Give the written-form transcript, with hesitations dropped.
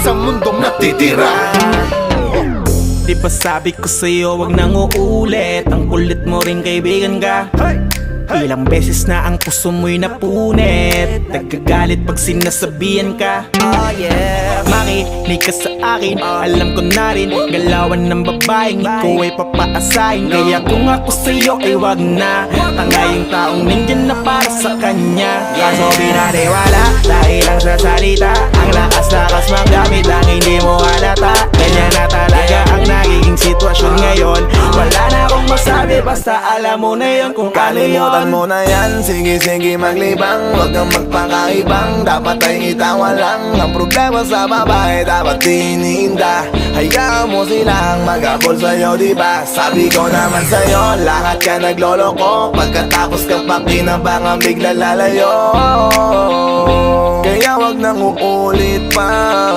sa mundong natitira. Di ba sabi ko sa'yo wag nang uulit, ang kulit mo rin kaibigan ka. Ilang beses na ang puso mo'y napunit, nagkagalit pag sinasabihan ka. Oh yeah, makinig ka sa akin, alam ko na rin galawan ng babaeng ikaw ay papaasahin. Kaya kung ako sa'yo ay wag na, tanga yung taong nandyan na para sa kanya. Kaso binaniwala dahil lang sa salita, ang lakas-lakas magamit lang hindi mo halata. Ganyan na talaga ang nagiging sitwasyon ngayon. Wala na akong masabi, basta alam mo na yun kung paano yun. Kalimutan mo na yan, sige maglibang, huwag kang magpakaibang, dapat ay itawa lang. Ang problema sa babae dapat iniinda, hayaan mo silang mag-abol sa'yo, diba? Sabi ko naman sa'yo, lahat ka nagloloko, pagkatapos kang pakinabangan bigla lalayo. Kaya wag nang uulit pa.